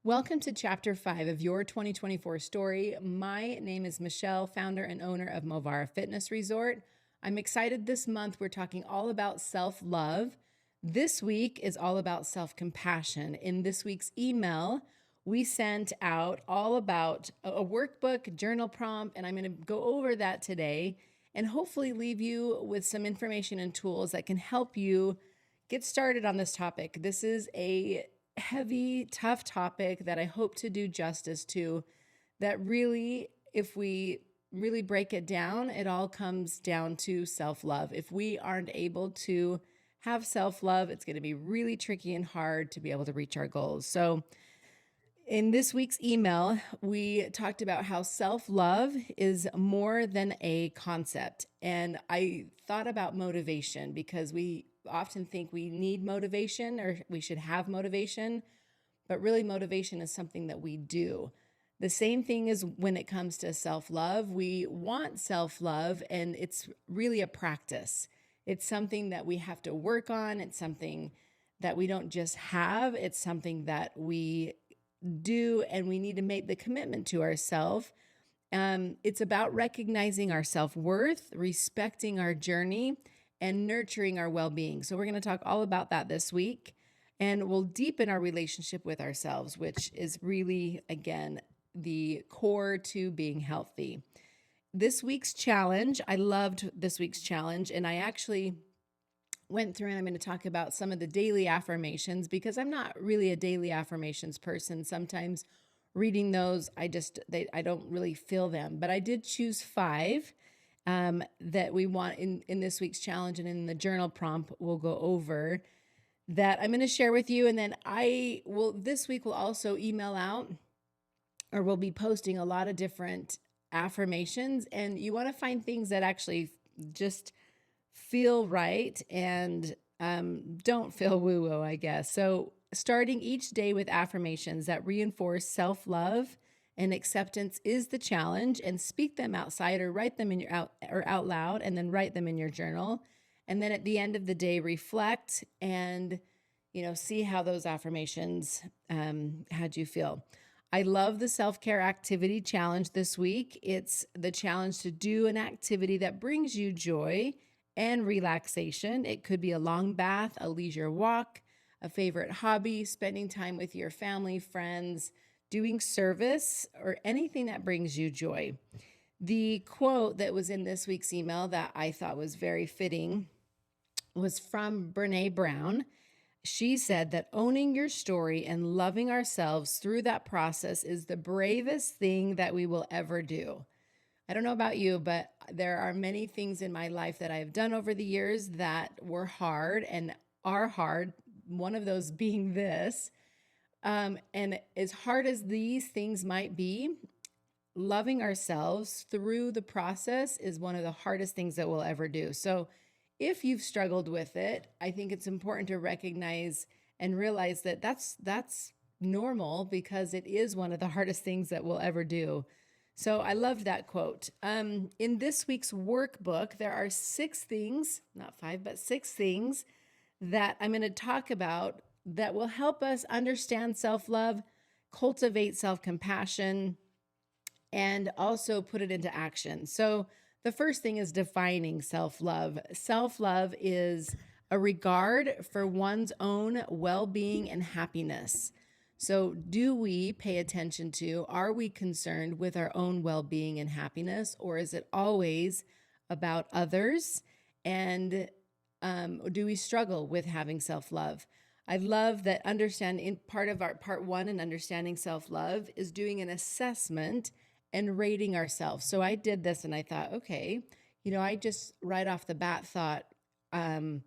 Welcome to Chapter 5 of your 2024 story. My name is Michelle, founder and owner of Movara Fitness Resort. I'm excited this month. We're talking all about self-love. This week is all about self-compassion. In this week's email, we sent out all about a workbook, journal prompt, and I'm going to go over that today and hopefully leave you with some information and tools that can help you get started on this topic. This is a heavy, tough topic that I hope to do justice to, that really, if we really break it down, it all comes down to self-love. If we aren't able to have self-love, it's going to be really tricky and hard to be able to reach our goals. So in this week's email, we talked about how self-love is more than a concept. And I thought about motivation because we often think we need motivation or we should have motivation, but really motivation is something that we do. The same thing is when it comes to self-love. We want self-love, and it's really a practice. It's something that we have to work on. It's something that we don't just have. It's something that we do, and we need to make the commitment to ourselves. It's about recognizing our self-worth, respecting our journey, and nurturing our well-being. So we're going to talk all about that this week, and we'll deepen our relationship with ourselves, which is really, again, the core to being healthy. This week's challenge, I loved this week's challenge, and I actually went through and I'm going to talk about some of the daily affirmations because I'm not really a daily affirmations person. Sometimes reading those, I don't really feel them, but I did choose 5 that we want in this week's challenge, and in the journal prompt we'll go over that I'm going to share with you. And then this week we'll also email out, or we'll be posting a lot of different affirmations, and you want to find things that actually just feel right and don't feel woo-woo, I guess. So starting each day with affirmations that reinforce self-love and acceptance is the challenge, and speak them outside or write them out loud, and then write them in your journal. And then at the end of the day, reflect and see how those affirmations had you feel. I love the self-care activity challenge this week. It's the challenge to do an activity that brings you joy and relaxation. It could be a long bath, a leisure walk, a favorite hobby, spending time with your family, friends, doing service, or anything that brings you joy. The quote that was in this week's email that I thought was very fitting was from Brené Brown. She said that owning your story and loving ourselves through that process is the bravest thing that we will ever do. I don't know about you, but there are many things in my life that I have done over the years that were hard and are hard. One of those being this. And as hard as these things might be, loving ourselves through the process is one of the hardest things that we'll ever do. So if you've struggled with it, I think it's important to recognize and realize that that's normal, because it is one of the hardest things that we'll ever do. So I loved that quote. In this week's workbook, there are 6 things, not 5, but 6 things that I'm going to talk about that will help us understand self-love, cultivate self-compassion, and also put it into action. So the first thing is defining self-love. Self-love is a regard for one's own well-being and happiness. So do we pay attention to, are we concerned with our own well-being and happiness, or is it always about others? And do we struggle with having self-love? I love that part of our part 1 in understanding self-love is doing an assessment and rating ourselves. So I did this and I thought, okay, I just right off the bat thought I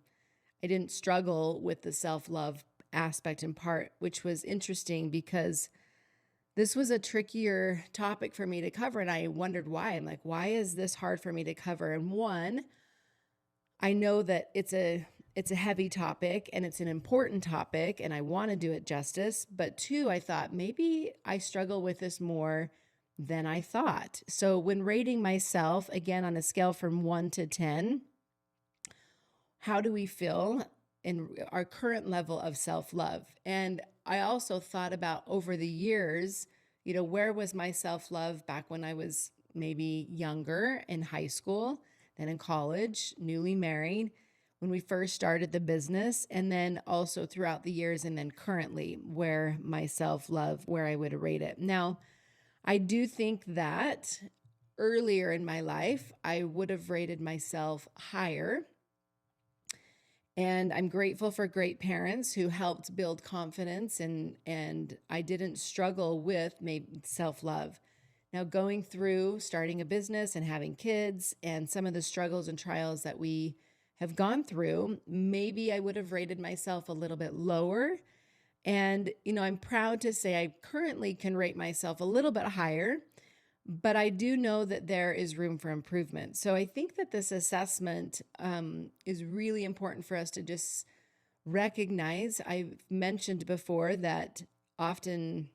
didn't struggle with the self-love aspect in part, which was interesting because this was a trickier topic for me to cover. And I wondered why. I'm like, why is this hard for me to cover? And one, I know that it's a heavy topic and it's an important topic and I want to do it justice. But 2, I thought maybe I struggle with this more than I thought. So when rating myself, again, on a scale from 1 to 10, how do we feel in our current level of self-love? And I also thought about over the years, where was my self-love back when I was maybe younger in high school, then in college, newly married, when we first started the business, and then also throughout the years, and then currently where my self-love, where I would rate it. Now, I do think that earlier in my life, I would have rated myself higher. And I'm grateful for great parents who helped build confidence, and I didn't struggle with maybe self-love. Now, going through starting a business and having kids and some of the struggles and trials that we have gone through, maybe I would have rated myself a little bit lower. And, I'm proud to say I currently can rate myself a little bit higher, but I do know that there is room for improvement. So I think that this assessment is really important for us to just recognize. I've mentioned before that often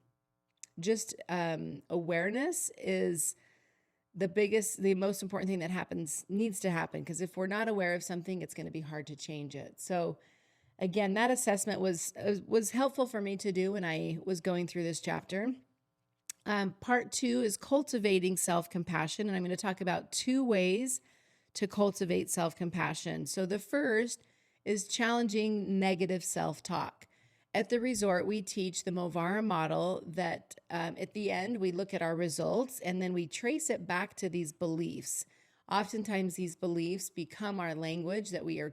just awareness is the most important thing that needs to happen. Because if we're not aware of something, it's going to be hard to change it. So again, that assessment was helpful for me to do when I was going through this chapter. Part 2 is cultivating self-compassion, and I'm going to talk about 2 ways to cultivate self-compassion. So the first is challenging negative self-talk. At the resort, we teach the Movara model that at the end, we look at our results and then we trace it back to these beliefs. Oftentimes, these beliefs become our language that we are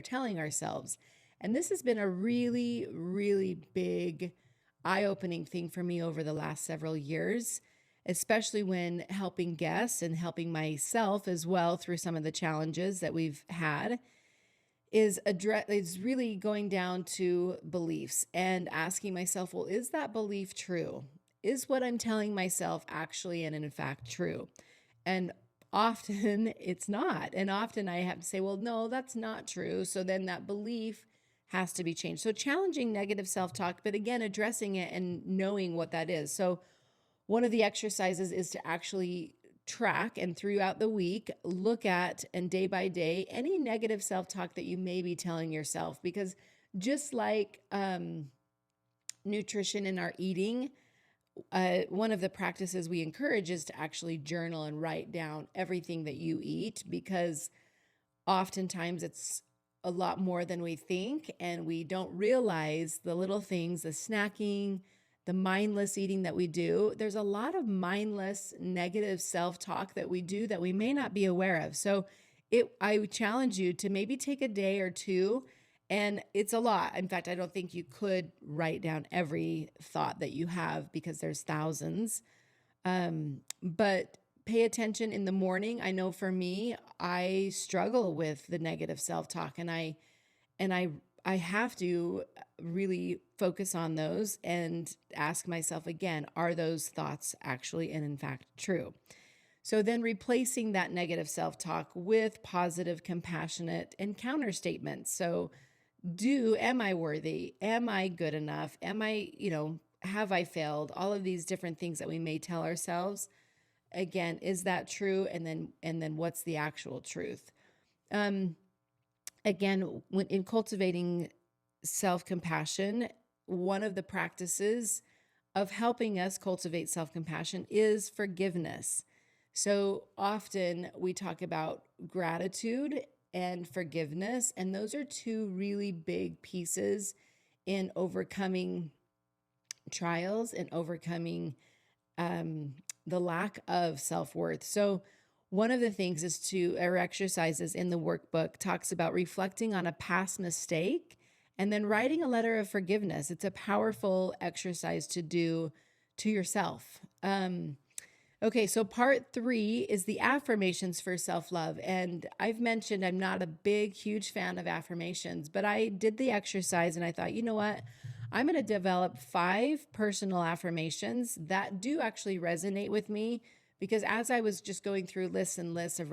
telling ourselves. And this has been a really, really big eye-opening thing for me over the last several years, especially when helping guests and helping myself as well through some of the challenges that we've had, is really going down to beliefs and asking myself, well, is that belief true? Is what I'm telling myself actually and in fact true? And often it's not. And often I have to say, well, no, that's not true. So then that belief has to be changed. So challenging negative self-talk, but again, addressing it and knowing what that is. So one of the exercises is to actually track and throughout the week, look at and day by day, any negative self-talk that you may be telling yourself. Because just like nutrition in our eating, one of the practices we encourage is to actually journal and write down everything that you eat, because oftentimes it's a lot more than we think, and we don't realize the little things, the snacking, the mindless eating that we do. There's a lot of mindless negative self-talk that we do that we may not be aware of. So I would challenge you to maybe take a day or two, and it's a lot. In fact, I don't think you could write down every thought that you have because there's thousands. But pay attention in the morning. I know for me, I struggle with the negative self-talk, and I have to really focus on those and ask myself again, are those thoughts actually and in fact true? So then replacing that negative self-talk with positive, compassionate, and counter statements. So am I worthy? Am I good enough? Am I, have I failed? All of these different things that we may tell ourselves. Again, is that true? And then what's the actual truth? Again, in cultivating self-compassion, one of the practices of helping us cultivate self-compassion is forgiveness. So often we talk about gratitude and forgiveness, and those are 2 really big pieces in overcoming trials and overcoming the lack of self-worth. So one of the things or exercises in the workbook talks about reflecting on a past mistake and then writing a letter of forgiveness. It's a powerful exercise to do to yourself. Okay, so part 3 is the affirmations for self-love. And I've mentioned I'm not a huge fan of affirmations, but I did the exercise and I thought, you know what? I'm going to develop 5 personal affirmations that do actually resonate with me, because as I was just going through lists and lists of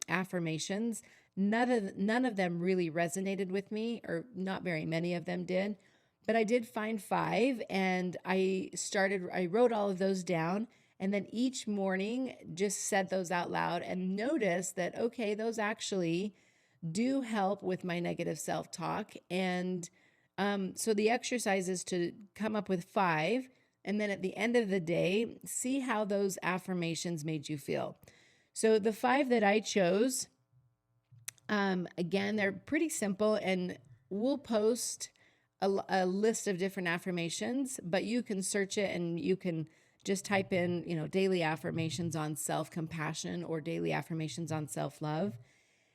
affirmations, none of them really resonated with me, or not very many of them did. But I did find 5, and I wrote all of those down, and then each morning just said those out loud and noticed that, okay, those actually do help with my negative self-talk, and So the exercise is to come up with 5, and then at the end of the day, see how those affirmations made you feel. So the 5 that I chose, again, they're pretty simple, and we'll post a list of different affirmations, but you can search it and you can just type in, daily affirmations on self-compassion or daily affirmations on self-love.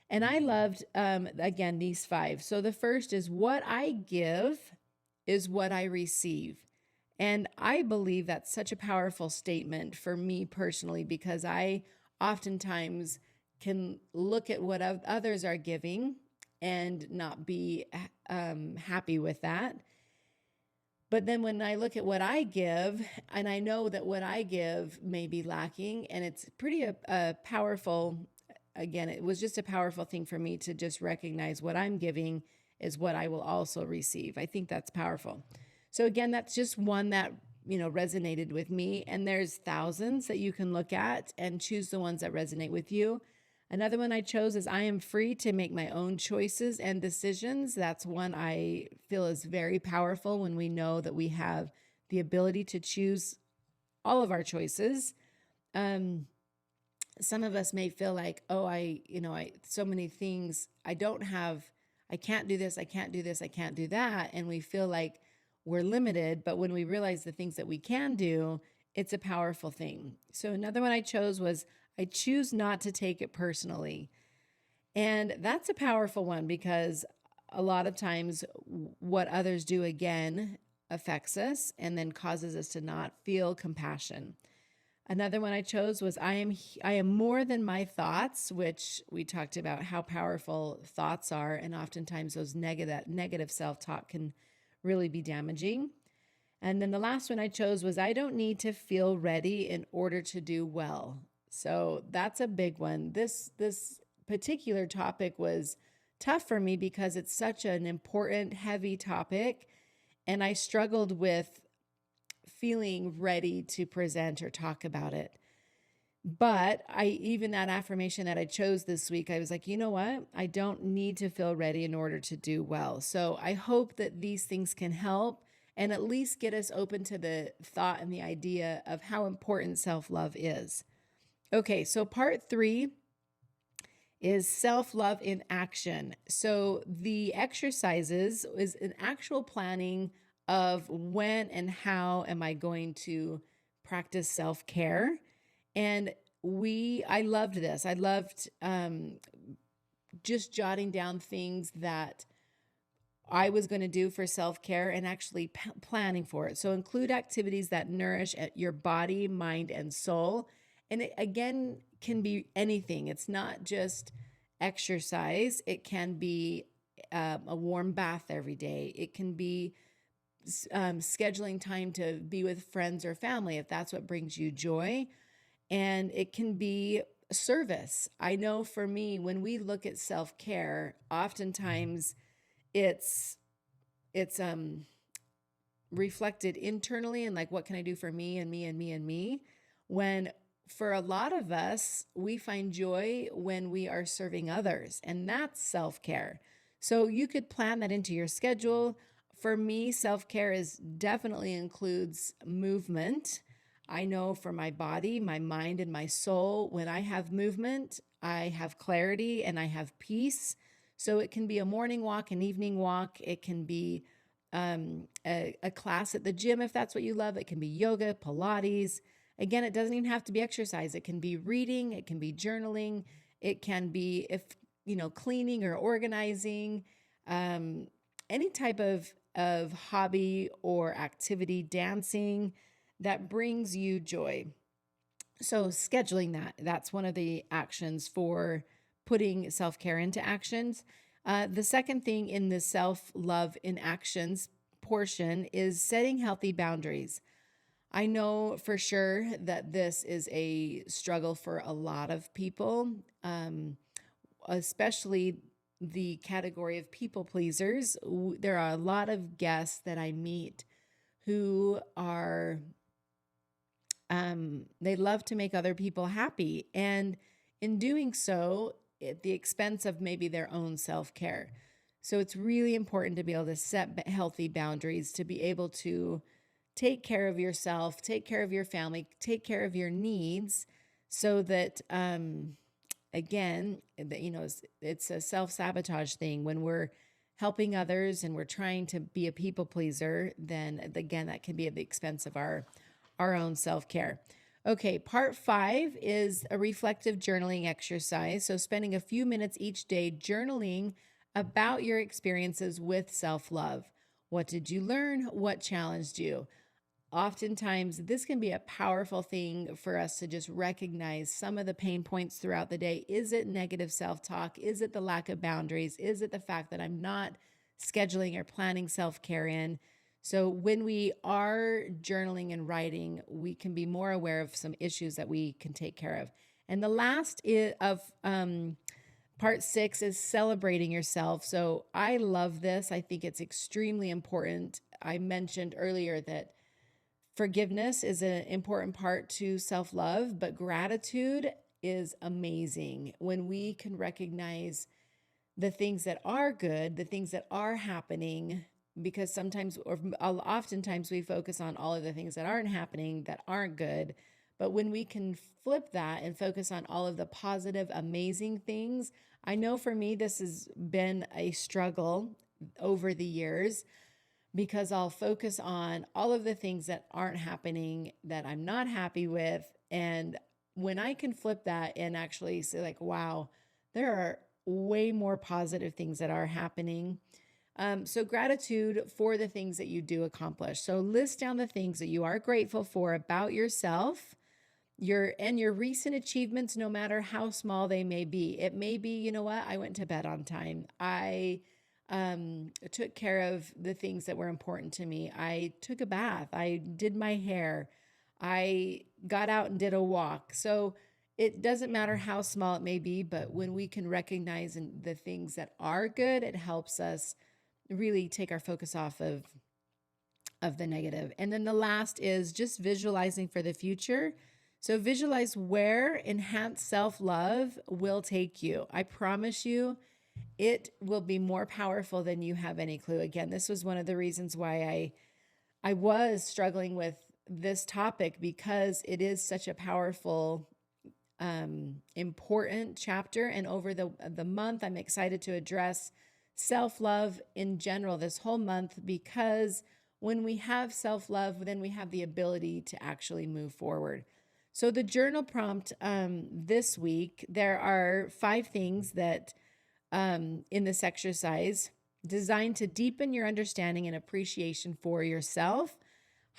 And I loved, again, these 5. So the first is, what I give is what I receive. And I believe that's such a powerful statement for me personally, because I oftentimes can look at what others are giving and not be happy with that. But then when I look at what I give, and I know that what I give may be lacking, and it's pretty powerful. Again, it was just a powerful thing for me to just recognize what I'm giving is what I will also receive. I think that's powerful. So again, that's just one that, resonated with me. And there's thousands that you can look at and choose the ones that resonate with you. Another one I chose is, I am free to make my own choices and decisions. That's one I feel is very powerful when we know that we have the ability to choose all of our choices. Some of us may feel like, so many things I don't have, I can't do this, I can't do this, I can't do that. And we feel like we're limited. But when we realize the things that we can do, it's a powerful thing. So another one I chose was, I choose not to take it personally. And that's a powerful one, because a lot of times what others do, again, affects us and then causes us to not feel compassion. Another one I chose was, I am more than my thoughts, which we talked about how powerful thoughts are. And oftentimes those negative self-talk can really be damaging. And then the last one I chose was, I don't need to feel ready in order to do well. So that's a big one. This particular topic was tough for me because it's such an important, heavy topic. And I struggled with feeling ready to present or talk about it. But even that affirmation that I chose this week, I was like, you know what? I don't need to feel ready in order to do well. So I hope that these things can help and at least get us open to the thought and the idea of how important self-love is. Okay, so part 3 is self-love in action. So the exercises is an actual planning of when and how am I going to practice self-care. And I loved this. I loved just jotting down things that I was going to do for self-care and actually planning for it. So include activities that nourish your body, mind, and soul. And it, again, can be anything. It's not just exercise. It can be a warm bath every day. It can be scheduling time to be with friends or family, if that's what brings you joy. And it can be service. I know for me, when we look at self-care, oftentimes it's reflected internally and like, what can I do for me and me and me and me? When for a lot of us, we find joy when we are serving others, and that's self-care. So you could plan that into your schedule. For me, self-care definitely includes movement. I know for my body, my mind, and my soul, when I have movement, I have clarity and I have peace. So it can be a morning walk, an evening walk. It can be a class at the gym if that's what you love. It can be yoga, Pilates. Again, it doesn't even have to be exercise. It can be reading. It can be journaling. It can be, cleaning or organizing, any type of hobby or activity, dancing that brings you joy. So scheduling that's one of the actions for putting self-care into actions. The second thing in the self-love in actions portion is setting healthy boundaries. I know for sure that this is a struggle for a lot of people, especially the category of people pleasers. There are a lot of guests that I meet who are, they love to make other people happy. And in doing so, at the expense of maybe their own self-care. So it's really important to be able to set healthy boundaries, to be able to take care of yourself, take care of your family, take care of your needs so that, again, it's a self-sabotage thing. When we're helping others and we're trying to be a people pleaser, then again, that can be at the expense of our own self-care. Okay, part 5 is a reflective journaling exercise. So spending a few minutes each day journaling about your experiences with self-love. What did you learn? What challenged you? Oftentimes, this can be a powerful thing for us to just recognize some of the pain points throughout the day. Is it negative self-talk? Is it the lack of boundaries? Is it the fact that I'm not scheduling or planning self-care in? So when we are journaling and writing, we can be more aware of some issues that we can take care of. And the last of part 6 is celebrating yourself. So I love this. I think it's extremely important. I mentioned earlier that forgiveness is an important part to self-love, but gratitude is amazing when we can recognize the things that are good, the things that are happening, because sometimes or oftentimes we focus on all of the things that aren't happening, that aren't good. But when we can flip that and focus on all of the positive, amazing things, I know for me, this has been a struggle over the years because I'll focus on all of the things that aren't happening, that I'm not happy with. And when I can flip that and actually say like, wow, there are way more positive things that are happening. So gratitude for the things that you do accomplish. So list down the things that you are grateful for about yourself, your recent achievements, no matter how small they may be. It may be, you know what, I went to bed on time. I took care of the things that were important to me. I took a bath. I did my hair. I got out and did a walk. So it doesn't matter how small it may be, but when we can recognize the things that are good, it helps us really take our focus off of the negative. And then the last is just visualizing for the future. So visualize where enhanced self-love will take you. I promise you, it will be more powerful than you have any clue. Again, this was one of the reasons why I was struggling with this topic, because it is such a powerful, important chapter. And over the month, I'm excited to address self-love in general this whole month, because when we have self-love, then we have the ability to actually move forward. So the journal prompt this week, there are 5 things that in this exercise designed to deepen your understanding and appreciation for yourself,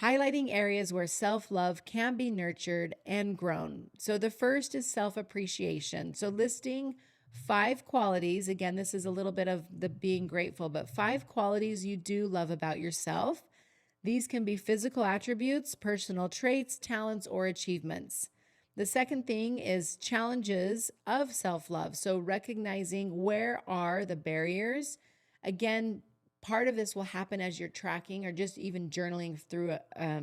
highlighting areas where self-love can be nurtured and grown. So the first is self-appreciation. So listing 5 qualities. Again, this is a little bit of the being grateful, but 5 qualities you do love about yourself. These can be physical attributes, personal traits, talents, or achievements. The second thing is challenges of self-love. So recognizing where are the barriers. Again, part of this will happen as you're tracking or just even journaling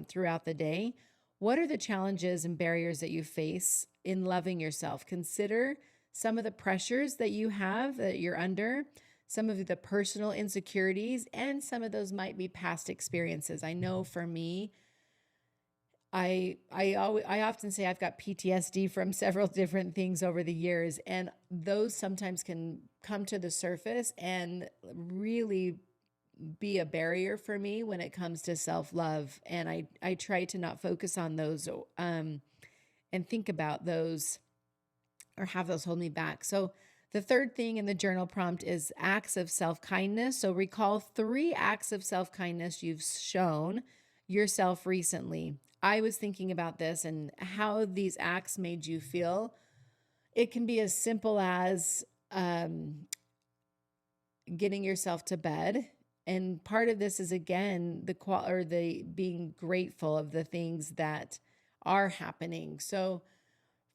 throughout the day. What are the challenges and barriers that you face in loving yourself? Consider some of the pressures that you have, that you're under, some of the personal insecurities, and some of those might be past experiences. I know for me, I often say I've got PTSD from several different things over the years, and those sometimes can come to the surface and really be a barrier for me when it comes to self-love. And I try to not focus on those and think about those or have those hold me back. So the third thing in the journal prompt is acts of self-kindness. So recall 3 acts of self-kindness you've shown yourself recently. I was thinking about this and how these acts made you feel. It can be as simple as getting yourself to bed. And part of this is, again, the being grateful of the things that are happening. So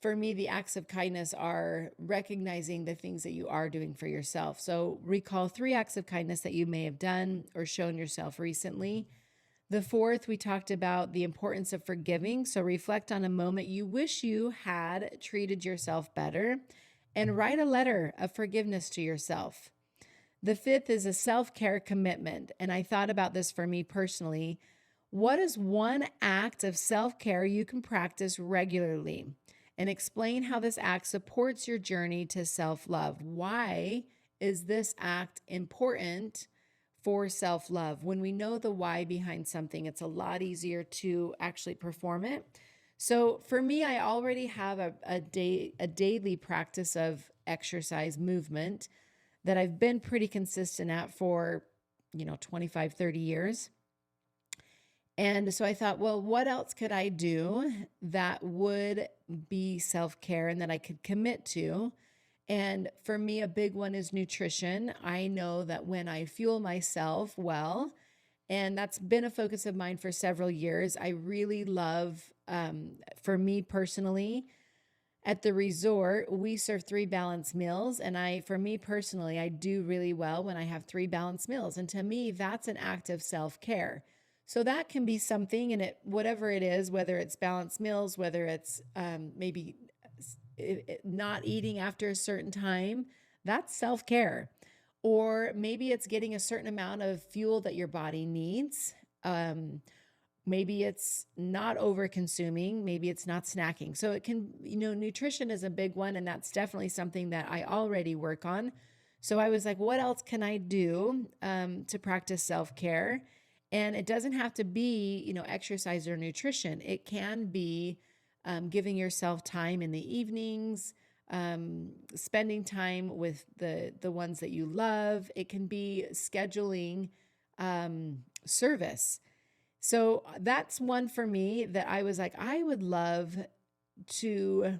for me, the acts of kindness are recognizing the things that you are doing for yourself. So recall 3 acts of kindness that you may have done or shown yourself recently. The fourth, we talked about the importance of forgiving. So reflect on a moment you wish you had treated yourself better and write a letter of forgiveness to yourself. The fifth is a self-care commitment. And I thought about this for me personally. What is one act of self-care you can practice regularly? And explain how this act supports your journey to self-love. Why is this act important for self-love? When we know the why behind something, it's a lot easier to actually perform it. So for me, I already have a daily practice of exercise movement that I've been pretty consistent at for, 25, 30 years. And so I thought, well, what else could I do that would be self-care and that I could commit to? And for me, a big one is nutrition. I know that when I fuel myself well, and that's been a focus of mine for several years, I really love, for me personally, at the resort, we serve 3 balanced meals. And for me personally, I do really well when I have 3 balanced meals. And to me, that's an act of self-care. So that can be something, and whatever it is, whether it's balanced meals, whether it's maybe not eating after a certain time, that's self-care. Or maybe it's getting a certain amount of fuel that your body needs. Maybe it's not over consuming. Maybe it's not snacking. So it can, nutrition is a big one. And that's definitely something that I already work on. So I was like, what else can I do to practice self-care? And it doesn't have to be, exercise or nutrition. It can be giving yourself time in the evenings, spending time with the ones that you love. It can be scheduling service. So that's one for me that I was like, I would love to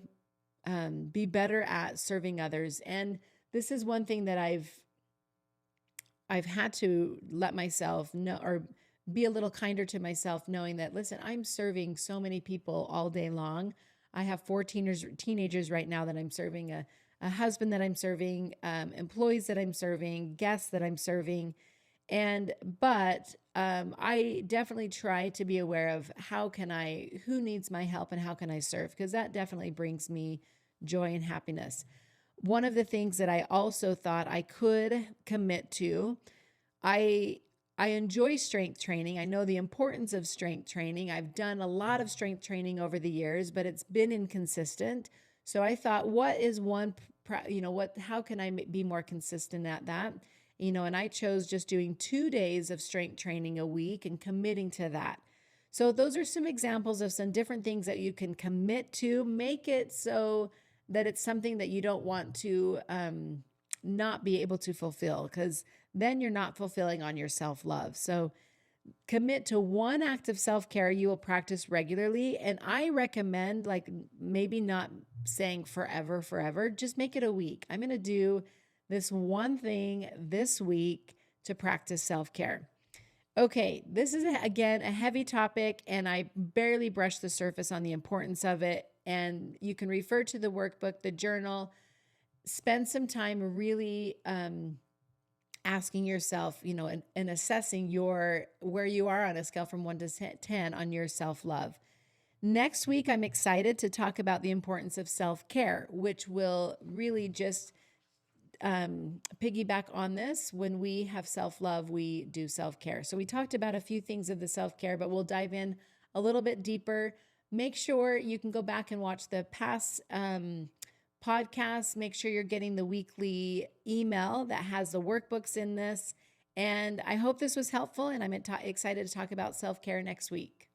be better at serving others. And this is one thing that I've had to let myself know, or be a little kinder to myself, knowing that, listen, I'm serving so many people all day long. I have 4 teenagers right now that I'm serving, a husband that I'm serving, employees that I'm serving, guests that I'm serving. But I definitely try to be aware of who needs my help and how can I serve? Because that definitely brings me joy and happiness. One of the things that I also thought I could commit to, I enjoy strength training. I know the importance of strength training. I've done a lot of strength training over the years, but it's been inconsistent. So I thought, what is how can I be more consistent at that? And I chose just doing 2 days of strength training a week and committing to that. So those are some examples of some different things that you can commit to. Make it so that it's something that you don't want to not be able to fulfill, because then you're not fulfilling on your self-love. So commit to one act of self-care you will practice regularly. And I recommend, like, maybe not saying forever, just make it a week. I'm going to do this one thing this week to practice self-care. Okay, this is, again, a heavy topic, and I barely brushed the surface on the importance of it. And you can refer to the workbook, the journal, spend some time really asking yourself, and assessing where you are on a scale from 1 to 10 on your self-love. Next week, I'm excited to talk about the importance of self-care, which will really just piggyback on this. When we have self-love, we do self-care. So we talked about a few things of the self-care, but we'll dive in a little bit deeper. Make sure you can go back and watch the past podcasts. Make sure you're getting the weekly email that has the workbooks in this. And I hope this was helpful, and I'm excited to talk about self-care next week.